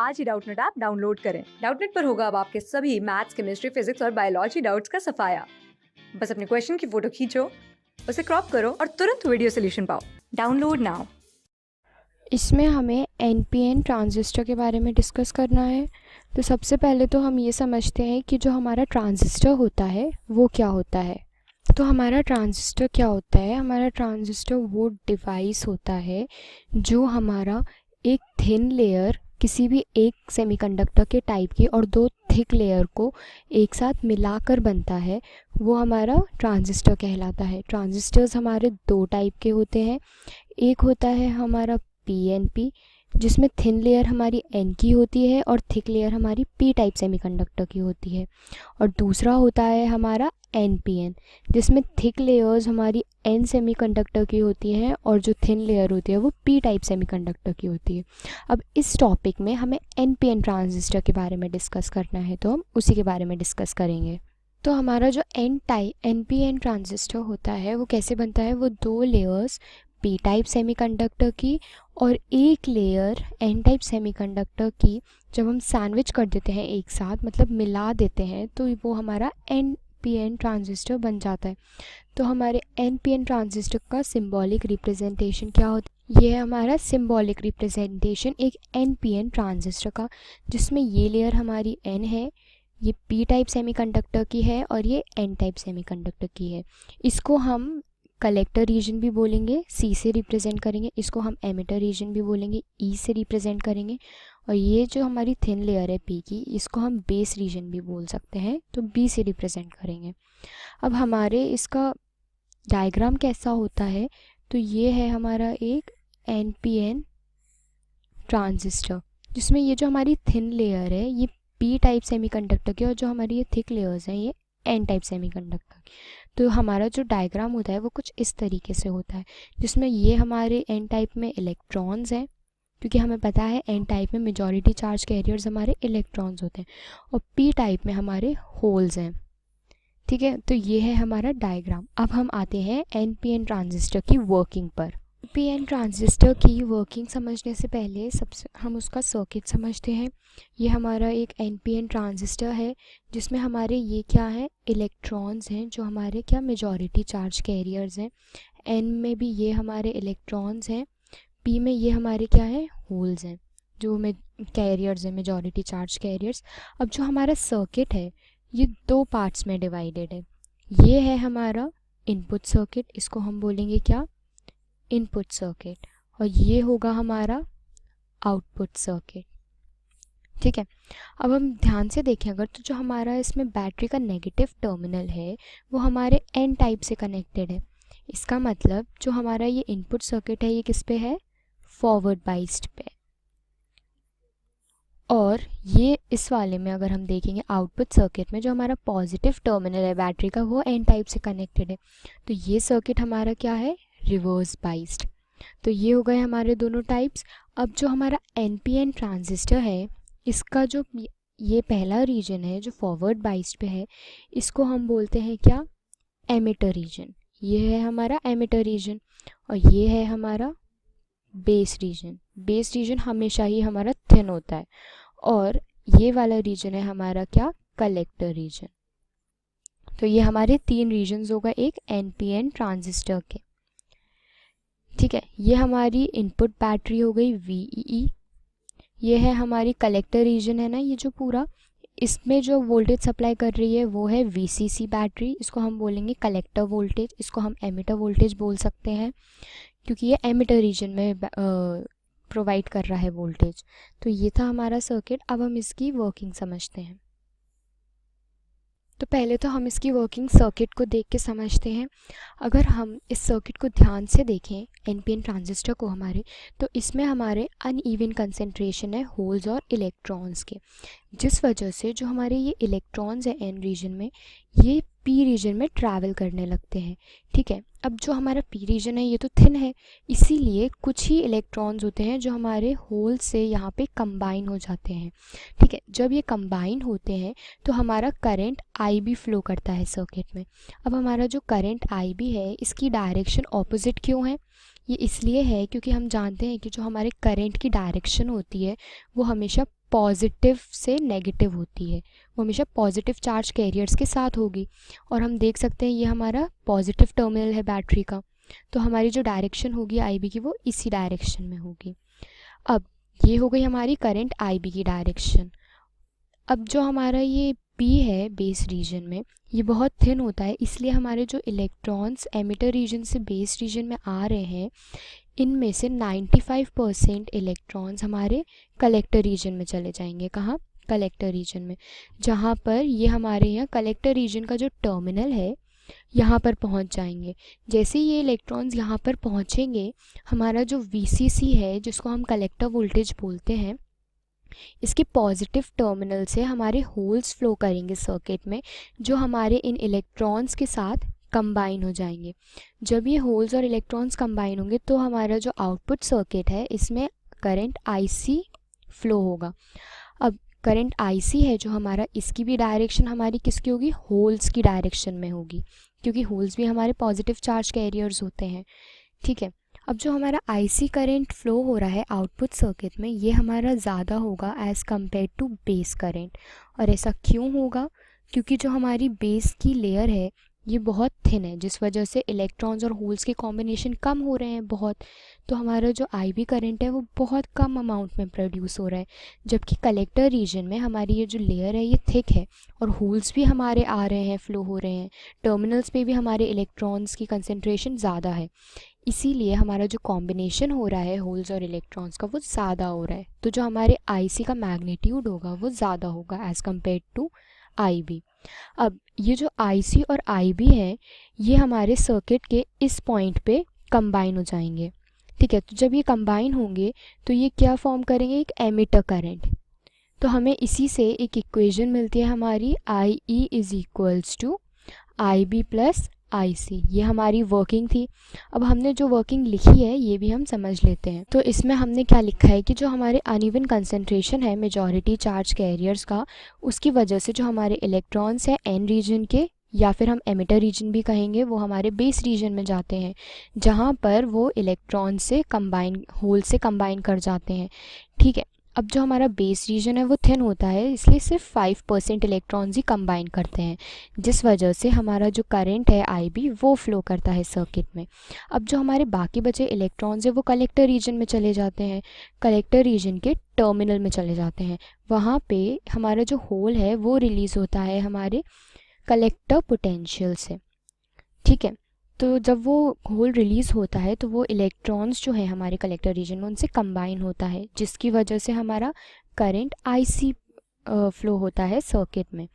आज ही Doubtnut app download करें। Doubtnut पर होगा अब आपके सभी मैथ्स, केमिस्ट्री, फिजिक्स और बायोलॉजी डाउट्स का सफाया। बस अपने क्वेश्चन की फोटो खींचो, उसे क्रॉप करो और तुरंत वीडियो सोल्यूशन पाओ। Download now. इसमें हमें एनपीएन ट्रांजिस्टर के बारे में डिस्कस करना है। तो सबसे पहले तो हम ये समझते हैं कि जो हमारा ट्रांजिस्टर होता है वो क्या होता है। तो हमारा ट्रांजिस्टर क्या होता है? हमारा ट्रांजिस्टर वो डिवाइस होता है जो हमारा एक थिन लेयर किसी भी एक सेमीकंडक्टर के टाइप की और दो थिक लेयर को एक साथ मिलाकर बनता है, वो हमारा ट्रांजिस्टर कहलाता है। ट्रांजिस्टर्स हमारे दो टाइप के होते हैं। एक होता है हमारा पीएनपी, जिसमें थिन लेयर हमारी एन की होती है और थिक लेयर हमारी पी टाइप सेमीकंडक्टर की होती है। और दूसरा होता है हमारा एनपीएन, जिसमें थिक लेयर्स हमारी एन सेमीकंडक्टर की होती हैं और जो थिन लेयर होती है वो पी टाइप सेमीकंडक्टर की होती है। अब इस टॉपिक में हमें एनपीएन ट्रांजिस्टर के बारे में डिस्कस करना है, तो हम उसी के बारे में डिस्कस करेंगे। तो हमारा जो एनपीएन ट्रांजिस्टर होता है वो कैसे बनता है? वो दो लेयर्स पी टाइप सेमीकंडक्टर की और एक लेयर एन टाइप सेमीकंडक्टर की जब हम सैंडविच कर देते हैं एक साथ, मतलब मिला देते हैं, तो वो हमारा एनपीएन ट्रांजिस्टर बन जाता है। तो हमारे एनपीएन ट्रांजिस्टर का सिंबॉलिक रिप्रेजेंटेशन क्या होता है? ये है हमारा सिंबॉलिक रिप्रेजेंटेशन एक एनपीएन ट्रांजिस्टर का, जिसमें ये लेयर हमारी एन है, ये पी टाइप सेमीकंडक्टर की है और ये एन टाइप सेमीकंडक्टर की है। इसको हम कलेक्टर रीजन भी बोलेंगे, सी से रिप्रेजेंट करेंगे। इसको हम एमिटर रीजन भी बोलेंगे, ई से रिप्रेजेंट करेंगे। और ये जो हमारी थिन लेयर है पी की, इसको हम बेस रीजन भी बोल सकते हैं, तो बी से रिप्रेजेंट करेंगे। अब हमारे इसका डायग्राम कैसा होता है? तो ये है हमारा एक एनपीएन ट्रांजिस्टर, जिसमें ये जो हमारी थिन लेयर है ये पी टाइप सेमीकंडक्टर की और जो हमारी ये थिक लेयर्स हैं ये एन टाइप सेमीकंडक्टर की। तो हमारा जो डायग्राम होता है वो कुछ इस तरीके से होता है, जिसमें ये हमारे एन टाइप में इलेक्ट्रॉन्स हैं, क्योंकि हमें पता है एन टाइप में मेजॉरिटी चार्ज कैरियर्स हमारे इलेक्ट्रॉन्स होते हैं, और पी टाइप में हमारे होल्स हैं। ठीक है, तो ये है हमारा डायग्राम। अब हम आते हैं एनपीएन ट्रांजिस्टर की वर्किंग पर। एनपीएन ट्रांजिस्टर की वर्किंग समझने से पहले सबसे हम उसका सर्किट समझते हैं। ये हमारा एक एनपीएन ट्रांजिस्टर है, जिसमें हमारे ये क्या है? इलेक्ट्रॉन्स हैं, जो हमारे क्या मेजॉरिटी चार्ज कैरियर्स हैं। एन में भी ये हमारे इलेक्ट्रॉन्स हैं, पी में ये हमारे क्या हैं? होल्स हैं, जो में कैरियर्स हैं, मेजॉरिटी चार्ज कैरियर्स। अब जो हमारा सर्किट है ये दो पार्ट्स में डिवाइडेड है। ये है हमारा इनपुट सर्किट, इसको हम बोलेंगे क्या? Input circuit. और ये होगा हमारा आउटपुट सर्किट। ठीक है, अब हम ध्यान से देखें अगर, तो जो हमारा इसमें बैटरी का नेगेटिव टर्मिनल है वो हमारे एन टाइप से कनेक्टेड है। इसका मतलब जो हमारा ये इनपुट सर्किट है ये किस पे है? फॉरवर्ड बाइस्ड पे। और ये इस वाले में अगर हम देखेंगे आउटपुट सर्किट में, जो हमारा पॉजिटिव टर्मिनल है बैटरी का वो एन टाइप से कनेक्टेड है। तो ये सर्किट हमारा क्या है? Reverse biased. तो ये हो गए हमारे दोनों टाइप्स। अब जो हमारा एनपीएन ट्रांजिस्टर है, इसका जो ये पहला रीजन है जो फॉरवर्ड बाइस्ड पे है, इसको हम बोलते हैं क्या? Emitter region. ये है हमारा एमिटर रीजन। और ये है हमारा बेस रीजन। बेस रीजन हमेशा ही हमारा थिन होता है। और ये वाला रीजन है हमारा क्या? Collector region. तो ये हमारे तीन रीजन्स होगा एक एनपीएन ट्रांजिस्टर के। ठीक है, ये हमारी इनपुट बैटरी हो गई वीईई। ये है हमारी कलेक्टर रीजन है ना, ये जो पूरा, इसमें जो वोल्टेज सप्लाई कर रही है वो है वीसीसी बैटरी। इसको हम बोलेंगे कलेक्टर वोल्टेज, इसको हम एमिटर वोल्टेज बोल सकते हैं, क्योंकि ये एमिटर रीजन में प्रोवाइड कर रहा है वोल्टेज। तो ये था हमारा सर्किट। अब हम इसकी वर्किंग समझते हैं। तो पहले तो हम इसकी वर्किंग सर्किट को देख के समझते हैं। अगर हम इस सर्किट को ध्यान से देखें, एनपीएन ट्रांजिस्टर को हमारे, तो इसमें हमारे अनइवन कंसेंट्रेशन है होल्स और इलेक्ट्रॉन्स के, जिस वजह से जो हमारे ये इलेक्ट्रॉन्स हैं एन रीजन में, ये पी रीजन में ट्रैवल करने लगते हैं। ठीक है, अब जो हमारा पी रीजन है ये तो थिन है, इसीलिए कुछ ही इलेक्ट्रॉन्स होते हैं जो हमारे होल से यहाँ पे कंबाइन हो जाते हैं। ठीक है, जब ये कंबाइन होते हैं तो हमारा करंट आई बी फ्लो करता है सर्किट में। अब हमारा जो करंट आई बी है इसकी डायरेक्शन ऑपोजिट क्यों है? ये इसलिए है क्योंकि हम जानते हैं कि जो हमारे करंट की डायरेक्शन होती है वो हमेशा पॉजिटिव से नेगेटिव होती है, वो हमेशा पॉजिटिव चार्ज कैरियर्स के साथ होगी। और हम देख सकते हैं ये हमारा पॉजिटिव टर्मिनल है बैटरी का, तो हमारी जो डायरेक्शन होगी IB की वो इसी डायरेक्शन में होगी। अब ये हो गई हमारी करंट IB की डायरेक्शन। अब जो हमारा ये B है बेस रीजन में, ये बहुत थिन होता है, इसलिए हमारे जो इलेक्ट्रॉन्स एमिटर रीजन से बेस रीजन में आ रहे हैं, इनमें से 95% इलेक्ट्रॉन्स हमारे कलेक्टर रीजन में चले जाएंगे। कहाँ? कलेक्टर रीजन में, जहाँ पर ये हमारे यहाँ कलेक्टर रीजन का जो टर्मिनल है यहाँ पर पहुँच जाएंगे। जैसे ये इलेक्ट्रॉन्स यहाँ पर पहुँचेंगे, हमारा जो VCC है जिसको हम कलेक्टर वोल्टेज बोलते हैं, इसके पॉजिटिव टर्मिनल से हमारे होल्स फ्लो करेंगे सर्किट में, जो हमारे इन इलेक्ट्रॉन्स के साथ कंबाइन हो जाएंगे। जब ये होल्स और इलेक्ट्रॉन्स कंबाइन होंगे तो हमारा जो आउटपुट सर्किट है इसमें करंट IC फ्लो होगा। अब करंट IC है जो हमारा, इसकी भी डायरेक्शन हमारी किसकी होगी? होल्स की डायरेक्शन में होगी, क्योंकि होल्स भी हमारे पॉजिटिव चार्ज कैरियर्स होते हैं। ठीक है, अब जो हमारा IC करंट फ्लो हो रहा है आउटपुट सर्किट में, ये हमारा ज़्यादा होगा as compare to base current. और ऐसा क्यों होगा? क्योंकि जो हमारी बेस की लेयर है ये बहुत थिन है, जिस वजह से इलेक्ट्रॉन्स और होल्स के कॉम्बिनेशन कम हो रहे हैं बहुत, तो हमारा जो IB करंट है वो बहुत कम अमाउंट में प्रोड्यूस हो रहा है। जबकि कलेक्टर रीजन में हमारी ये जो लेयर है ये थिक है और होल्स भी हमारे आ रहे हैं, फ्लो हो रहे हैं, टर्मिनल्स पे भी हमारे इलेक्ट्रॉन्स की कंसंट्रेशन ज़्यादा है, इसीलिए हमारा जो कॉम्बिनेशन हो रहा है होल्स और इलेक्ट्रॉन्स का वो ज़्यादा हो रहा है। तो जो हमारे IC का मैग्नीट्यूड होगा वो ज़्यादा होगा एज़ कम्पेयर टू IB। अब ये जो IC और IB है ये हमारे सर्किट के इस पॉइंट पे कंबाइन हो जाएंगे। ठीक है, तो जब ये कंबाइन होंगे तो ये क्या फॉर्म करेंगे? एक एमिटर करंट। तो हमें इसी से एक इक्वेशन मिलती है हमारी, IE is equals to IB plus IC। ये हमारी वर्किंग थी। अब हमने जो वर्किंग लिखी है ये भी हम समझ लेते हैं। तो इसमें हमने क्या लिखा है कि जो हमारे अनइवन कंसंट्रेशन है मेजॉरिटी चार्ज कैरियर्स का, उसकी वजह से जो हमारे इलेक्ट्रॉन्स हैं N रीजन के, या फिर हम एमिटर रीजन भी कहेंगे, वो हमारे बेस रीजन में जाते हैं, जहाँ पर वो इलेक्ट्रॉन से कंबाइन, होल से कंबाइन कर जाते हैं। ठीक है, अब जो हमारा बेस रीजन है वो थिन होता है, इसलिए सिर्फ 5% इलेक्ट्रॉन्स ही कंबाइन करते हैं, जिस वजह से हमारा जो करंट है IB वो फ्लो करता है सर्किट में। अब जो हमारे बाकी बचे इलेक्ट्रॉन्स है वो कलेक्टर रीजन में चले जाते हैं, कलेक्टर रीजन के टर्मिनल में चले जाते हैं। वहाँ पे हमारा जो होल है वो रिलीज़ होता है हमारे कलेक्टर पोटेंशियल से। ठीक है, तो जब वो होल रिलीज़ होता है तो वो इलेक्ट्रॉन्स जो है हमारे कलेक्टर रीजन में उनसे कंबाइन होता है, जिसकी वजह से हमारा करंट IC फ्लो होता है सर्किट में।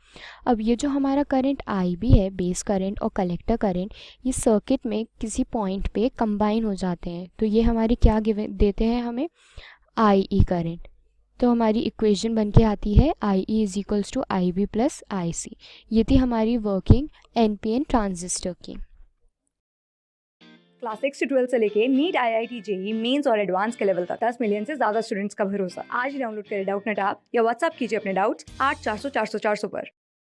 अब ये जो हमारा करंट IB है, बेस करंट और कलेक्टर करंट, ये सर्किट में किसी पॉइंट पे कंबाइन हो जाते हैं, तो ये हमारी क्या गिवन देते हैं हमें? IE current. तो हमारी इक्वेशन बन के आती है IE is equals to IB plus IC। ये थी हमारी वर्किंग NPN ट्रांजिस्टर की। क्लास 6 से 12 से लेके नीट IIT JEE मेंस और एडवांस के लेवल तक 10 मिलियन से ज्यादा स्टूडेंट्स का भरोसा। आज ही डाउनलोड करें डाउटनेट ऐप या व्हाट्सएप कीजिए अपने डाउट्स 8400 400 400 पर।